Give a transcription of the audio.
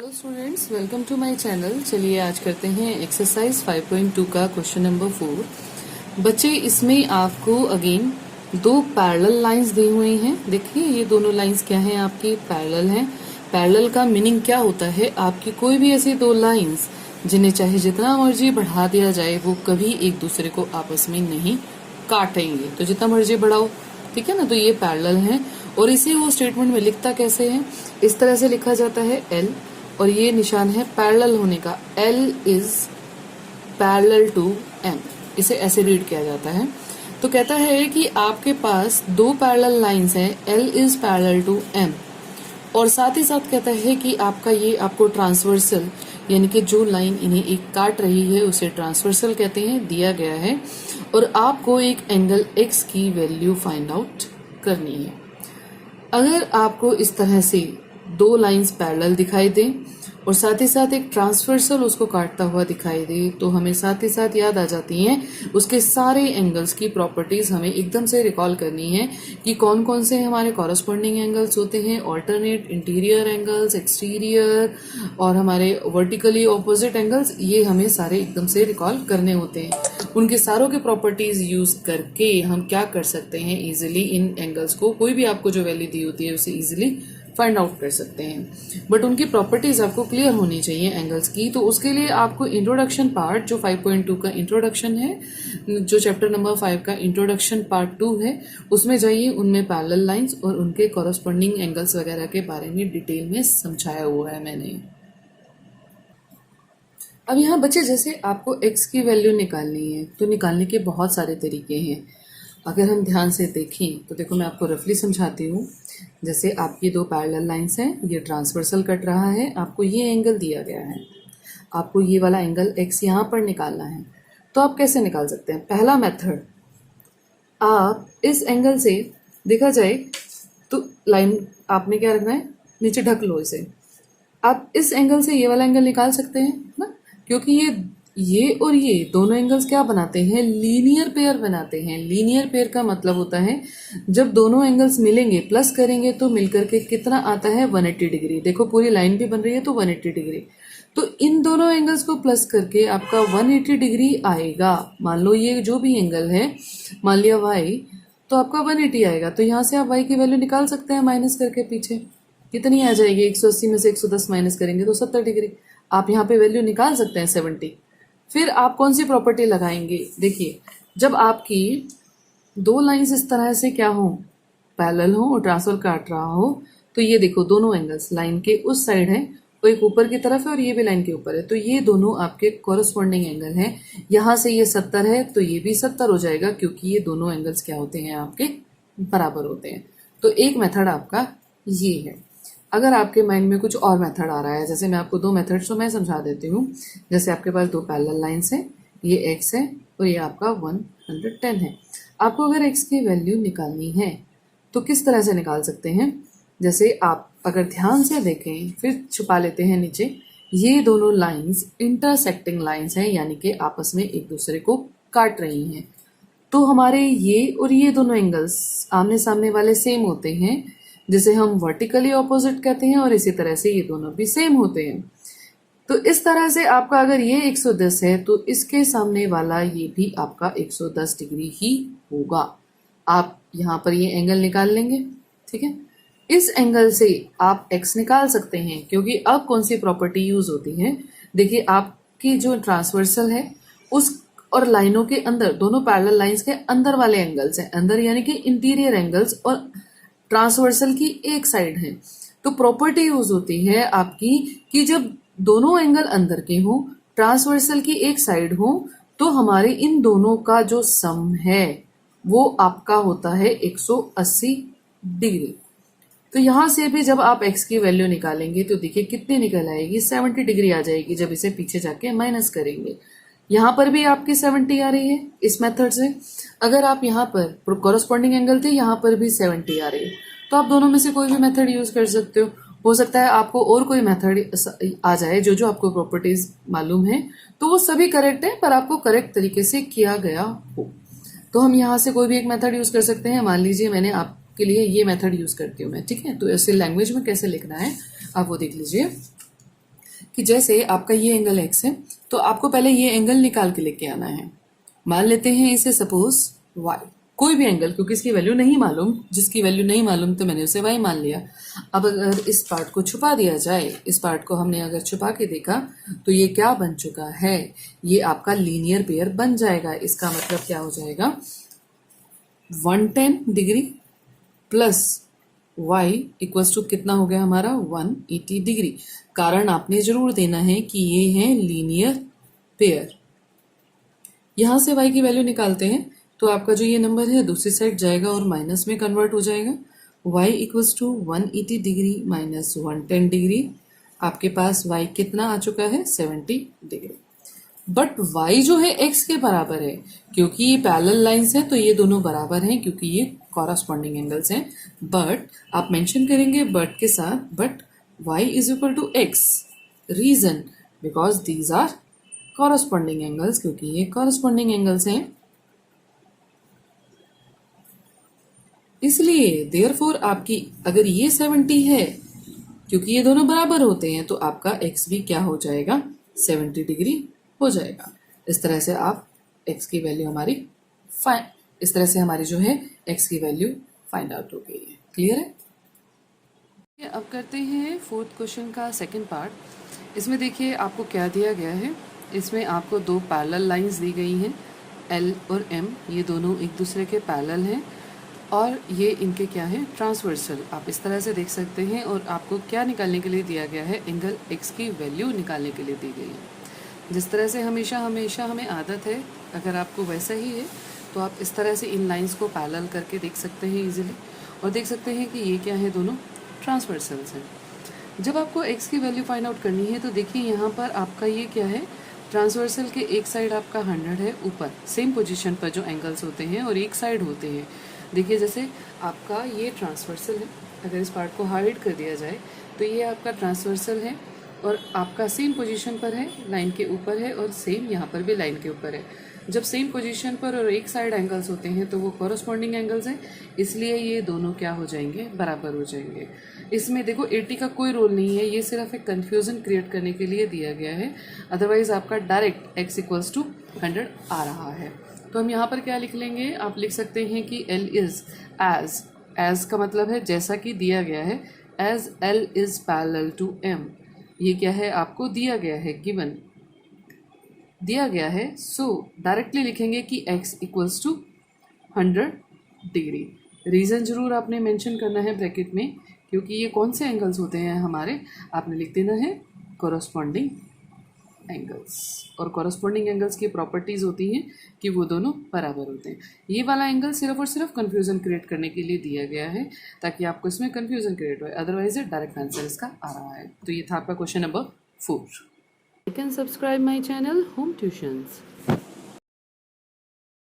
Hello students, welcome to my channel. चलिए आज करते हैं एक्सरसाइज 5.2 का क्वेश्चन नंबर 4। बच्चे, इसमें आपको अगेन दो पैरेलल लाइंस दी हुई हैं। देखिए ये दोनों लाइंस क्या हैं, आपकी पैरेलल हैं। पैरेलल का मीनिंग क्या होता है, आपकी कोई भी ऐसी दो लाइंस जिन्हें चाहे जितना मर्जी बढ़ा दिया जाए वो कभी एक दूसरे को आपस में नहीं काटेंगे। तो जितना मर्जी बढ़ाओ, ठीक है ना, तो ये पैरेलल हैं। और इसे वो स्टेटमेंट में लिखता कैसे है, इस तरह से लिखा जाता है L, और ये निशान है पैरेलल होने का, L is parallel to M। इसे ऐसे रीड किया जाता है। तो कहता है कि आपके पास दो पैरेलल लाइंस हैं, L is parallel to M, और साथ ही साथ कहता है कि आपका ये आपको ट्रांसवर्सल यानी कि जो लाइन इन्हें एक काट रही है उसे ट्रांसवर्सल कहते हैं, दिया गया है। और आपको एक एंगल X की वैल्यू फाइंड आउट करनी है। अगर आपको इस तरह से दो लाइंस पैरेलल दिखाई दें और साथ ही साथ एक ट्रांसवर्सल उसको काटता हुआ दिखाई दे, तो हमें साथ ही साथ याद आ जाती हैं उसके सारे एंगल्स की प्रॉपर्टीज। हमें एकदम से रिकॉल करनी है कि कौन कौन से हमारे कॉरस्पॉन्डिंग एंगल्स होते हैं, ऑल्टरनेट, इंटीरियर एंगल्स, एक्सटीरियर और हमारे वर्टिकली ऑपोजिट एंगल्स। ये हमें सारे एकदम से रिकॉल करने होते हैं। उनके सारों के प्रॉपर्टीज यूज करके हम क्या कर सकते हैं, इजीली इन एंगल्स को, कोई भी आपको जो वैल्यू दी होती है उसे इजीली फाइंड आउट कर सकते हैं। बट उनकी प्रॉपर्टीज आपको क्लियर होनी चाहिए एंगल्स की। तो उसके लिए आपको इंट्रोडक्शन पार्ट, जो 5.2 का इंट्रोडक्शन है, जो चैप्टर नंबर 5 का इंट्रोडक्शन पार्ट 2 है, उसमें जाइए। उनमें पैरेलल लाइंस और उनके कॉरस्पॉन्डिंग एंगल्स वगैरह के बारे में डिटेल में समझाया हुआ है मैंने। अब यहाँ बच्चे, जैसे आपको x की वैल्यू निकालनी है तो निकालने के बहुत सारे तरीके हैं। अगर हम ध्यान से देखें तो देखो, मैं आपको रफली समझाती हूँ। जैसे आपकी दो पैरेलल लाइंस हैं, ये ट्रांसवर्सल कट रहा है, आपको ये एंगल दिया गया है, आपको ये वाला एंगल x यहाँ पर निकालना है। तो आप कैसे निकाल सकते हैं? पहला मेथड, आप इस एंगल से देखा जाए तो लाइन आपने क्या रखना है, नीचे ढक लो इसे। आप इस एंगल से ये वाला एंगल निकाल सकते हैं ना, क्योंकि ये और ये दोनों एंगल्स क्या बनाते हैं, लीनियर पेयर बनाते हैं। लीनियर पेयर का मतलब होता है जब दोनों एंगल्स मिलेंगे, प्लस करेंगे तो मिलकर के कितना आता है, 180 डिग्री। देखो पूरी लाइन भी बन रही है तो 180 डिग्री। तो इन दोनों एंगल्स को प्लस करके आपका 180 डिग्री आएगा। मान लो ये जो भी एंगल है, मान लिया y, तो आपका 180 आएगा। तो यहाँ से आप y की वैल्यू निकाल सकते हैं माइनस करके। पीछे कितनी आ जाएगी, 180 में से 110 माइनस करेंगे तो 70 डिग्री। आप यहाँ पे वैल्यू निकाल सकते हैं 70। फिर आप कौन सी प्रॉपर्टी लगाएंगे, देखिए, जब आपकी दो लाइंस इस तरह से क्या हो, पैरेलल हो और ट्रांसफर काट रहा हो, तो ये देखो दोनों एंगल्स लाइन के उस साइड है, वो एक ऊपर की तरफ है और ये भी लाइन के ऊपर है, तो ये दोनों आपके कॉरस्पॉन्डिंग एंगल हैं। यहाँ से ये 70 है तो ये भी 70 हो जाएगा, क्योंकि ये दोनों एंगल्स क्या होते हैं, आपके बराबर होते हैं। तो एक मेथड आपका ये है। अगर आपके माइंड में कुछ और मेथड आ रहा है, जैसे मैं आपको दो मेथड्स तो मैं समझा देती हूँ। जैसे आपके पास दो पैरेलल लाइंस हैं, ये x है और ये आपका 110 है। आपको अगर x की वैल्यू निकालनी है तो किस तरह से निकाल सकते हैं, जैसे आप अगर ध्यान से देखें, फिर छुपा लेते हैं नीचे, ये दोनों लाइंस इंटरसेक्टिंग लाइंस हैं, यानी कि आपस में एक दूसरे को काट रही हैं। तो हमारे ये और ये दोनों एंगल्स आमने सामने वाले सेम होते हैं, जिसे हम वर्टिकली ऑपोजिट कहते हैं, और इसी तरह से ये दोनों भी सेम होते हैं। तो इस तरह से आपका अगर ये 110 है तो इसके सामने वाला ये भी आपका 110 डिग्री ही होगा। आप यहाँ पर ये एंगल निकाल लेंगे, ठीक है। इस एंगल से आप x निकाल सकते हैं, क्योंकि अब कौन सी प्रॉपर्टी यूज होती है, देखिए, आपकी जो ट्रांसवर्सल है उस और लाइनों के अंदर, दोनों पैरेलल लाइंस के अंदर वाले एंगल्स हैं, अंदर यानी कि इंटीरियर एंगल्स, और ट्रांसवर्सल की एक साइड है। तो प्रॉपर्टी यूज होती है आपकी कि जब दोनों एंगल अंदर के हो, ट्रांसवर्सल की एक साइड हो, तो हमारे इन दोनों का जो सम है वो आपका होता है 180 डिग्री। तो यहां से भी जब आप x की वैल्यू निकालेंगे तो देखिए कितनी निकल आएगी, 70 डिग्री आ जाएगी जब इसे पीछे जाके माइनस करेंगे। यहाँ पर भी आपकी 70 आ रही है इस मेथड से। अगर आप यहाँ पर कॉरस्पॉन्डिंग एंगल थे, यहाँ पर भी 70 आ रही है। तो आप दोनों में से कोई भी मेथड यूज कर सकते हो सकता है आपको और कोई मेथड आ जाए जो आपको प्रॉपर्टीज मालूम है, तो वो सभी करेक्ट है, पर आपको करेक्ट तरीके से किया गया हो। तो हम यहाँ से कोई भी एक मेथड यूज कर सकते हैं। मान लीजिए मैंने आपके लिए ये मेथड यूज करती हूँ मैं, ठीक है। तो ऐसे लैंग्वेज में कैसे लिखना है आप वो देख लीजिए। कि जैसे आपका ये एंगल एक्स है तो आपको पहले ये एंगल निकाल के लेके आना है। मान लेते हैं इसे सपोज वाई, कोई भी एंगल, क्योंकि इसकी वैल्यू नहीं मालूम, जिसकी वैल्यू नहीं मालूम तो मैंने उसे वाई मान लिया। अब अगर इस पार्ट को छुपा दिया जाए, इस पार्ट को हमने अगर छुपा के देखा तो ये क्या बन चुका है, ये आपका लीनियर पेयर बन जाएगा। इसका मतलब क्या हो जाएगा, 110 degree plus y equals to कितना हो गया हमारा 180 डिग्री। कारण आपने जरूर देना है कि ये है लीनियर पेयर। यहां से y की वैल्यू निकालते हैं तो आपका जो ये नंबर है दूसरी साइड जाएगा और माइनस में कन्वर्ट हो जाएगा। y equals to 180 degree minus 110 degree. आपके पास y कितना आ चुका है 70 डिग्री। बट y जो है x के बराबर है, क्योंकि ये पैरेलल लाइंस है तो ये दोनों बराबर हैं क्योंकि ये कॉरस्पॉन्डिंग एंगल्स हैं। बट आप मेंशन करेंगे बट के साथ, but y is equal to x। Reason, because these are corresponding angles, क्योंकि ये कॉरस्पॉन्डिंग एंगल्स हैं। इसलिए देयरफॉर आपकी अगर ये 70 है, क्योंकि ये दोनों बराबर होते हैं, तो आपका x भी क्या हो जाएगा 70 डिग्री हो जाएगा। इस तरह से आप x की वैल्यू हमारी इस तरह से हमारी जो है x की वैल्यू फाइंड आउट हो गई है। क्लियर है। अब करते हैं फोर्थ क्वेश्चन का सेकंड पार्ट। इसमें देखिए आपको क्या दिया गया है। इसमें आपको दो पैरेलल लाइंस दी गई हैं, L और M, ये दोनों एक दूसरे के पैरेलल हैं और ये इनके क्या है ट्रांसवर्सल, आप इस तरह से देख सकते हैं। और आपको क्या निकालने के लिए दिया गया है, एंगल x की वैल्यू निकालने के लिए दी गई है। जिस तरह से हमेशा हमें आदत है, अगर आपको वैसा ही है तो आप इस तरह से इन लाइंस को पैरेलल करके देख सकते हैं इजीली, और देख सकते हैं कि ये क्या है, दोनों ट्रांसवर्सल्स हैं। जब आपको x की वैल्यू फाइंड आउट करनी है तो देखिए यहाँ पर आपका ये क्या है, ट्रांसवर्सल के एक साइड आपका 100 है ऊपर सेम पोजीशन पर जो एंगल्स होते हैं, और एक साइड होते हैं। देखिए जैसे आपका ये ट्रांसवर्सल है, अगर इस पार्ट को हाइड कर दिया जाए तो ये आपका ट्रांसवर्सल है और आपका सेम पोजीशन पर है, लाइन के ऊपर है, और सेम यहाँ पर भी लाइन के ऊपर है। जब सेम पोजीशन पर और एक साइड एंगल्स होते हैं तो वो कॉरस्पॉन्डिंग एंगल्स हैं, इसलिए ये दोनों क्या हो जाएंगे, बराबर हो जाएंगे। इसमें देखो 80 का कोई रोल नहीं है, ये सिर्फ एक कन्फ्यूज़न क्रिएट करने के लिए दिया गया है। अदरवाइज आपका डायरेक्ट x इक्वल्स टू 100 आ रहा है। तो हम यहाँ पर क्या लिख लेंगे, आप लिख सकते हैं कि L इज़ एज का मतलब है जैसा कि दिया गया है, as L is parallel to M। ये क्या है, आपको दिया गया है, गिवन दिया गया है। सो डायरेक्टली लिखेंगे कि x equals to 100 degree. Reason जरूर आपने मेंशन करना है ब्रैकेट में, क्योंकि ये कौन से एंगल्स होते हैं हमारे, आपने लिख देना है कॉरस्पॉन्डिंग एंगल्स। और कॉरस्पॉन्डिंग एंगल्स की प्रॉपर्टीज़ होती हैं कि वो दोनों बराबर होते हैं। ये वाला एंगल सिर्फ और सिर्फ कन्फ्यूज़न क्रिएट करने के लिए दिया गया है, ताकि आपको इसमें कन्फ्यूज़न क्रिएट हो, अदरवाइज डायरेक्ट आंसर इसका आ रहा है। तो ये था आपका question number 4। You can subscribe my channel Home Tuitions.